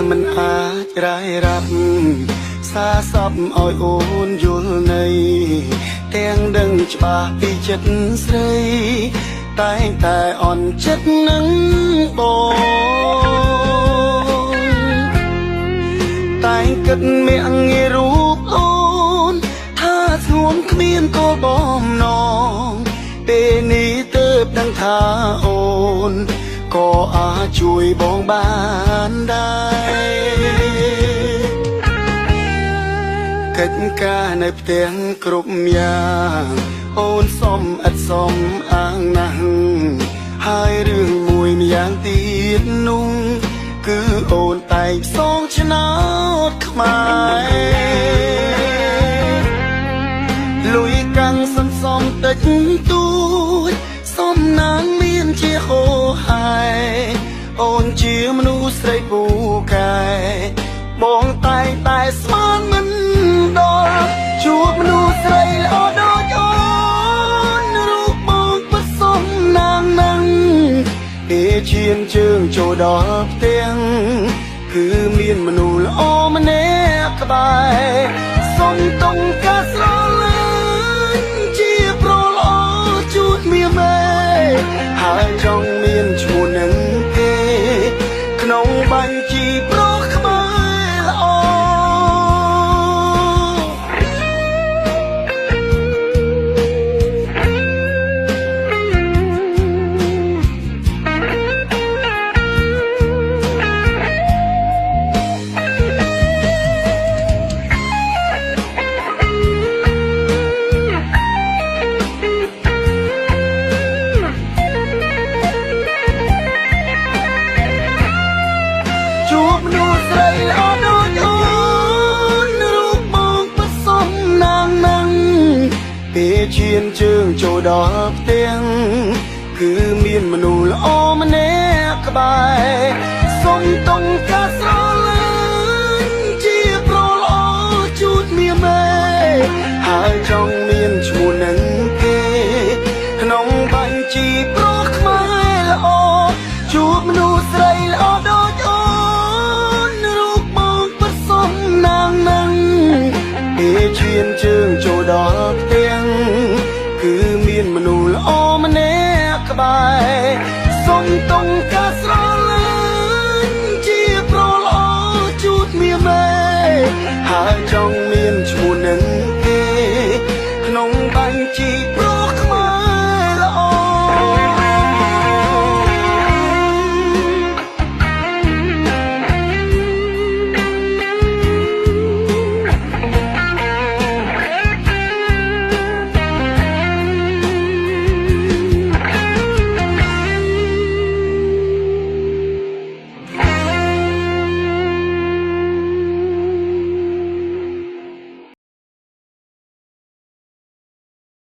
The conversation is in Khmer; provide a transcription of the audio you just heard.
มันอาจร้ายรับสาสบอ้อยโอนយល់នៃទាំងដឹងច្បាស់ពីចិត្តស្រីតែងតែអន់ចិត្តនឹងបងតែងគិតមាក់ងាយរូបអូនថាស្ងួនគ្មានគោលបំណងពេលនេះទើបដឹងថាអូនក៏អាចជួយបងបានដែរកិច្ចការនៅផ្ទះគ្រប់យ៉ាងអូនសុំឥតសុំអាងណាស់ហើយរឿងមួយម្យ៉ាងទៀតនោះគឺអូនតែងសងឆ្នោតខ្មែរលុយកាំងសន្សំតិចតួចសំណាងមានជាហូរហើយអូនជាមនុស្សស្រីពូកែបងតែងតែស្មានមិនដល់ជួបមនុស្សស្រីល្អដូចអូនរូបបងពិតសំណាងណាស់ពេលឈានជើងចូលដល់ផ្ទះគឺមានមនុស្សល្អម្នាក់ក្បែរសុំតុងការស្រឡាញ់ជាប្រុសល្អជួបមាមេហើយចង់មានឈ្មោះនឹងគេក្នុងបញ្ជីប្រុសខ្មែរល្អពេលឈានជើងចូលដល់ផ្ទះគឺមានមនុស្សល្អម្នាក់ក្បែរសុំតុងការស្រឡាញ់ជាប្រុសល្អជួបមាមេហើយចង់មានឈ្មោះនឹងគេក្នុងបញ្ជីប្រុសខ្មែរល្អជួបមនុស្សស្រីល្អដូចអូនរូបបងពិតសំណាងណាស់ពេលឈានជើងចូលដល់ផ្ទះគឺមានមនុស្សល្អម្នាក់ក្បែរសុំតុងការស្រឡាញ់ជាប្រុសល្អជួបមាមេហើយចង់មានឈ្មោះនឹងគេក្នុងបញ្ជី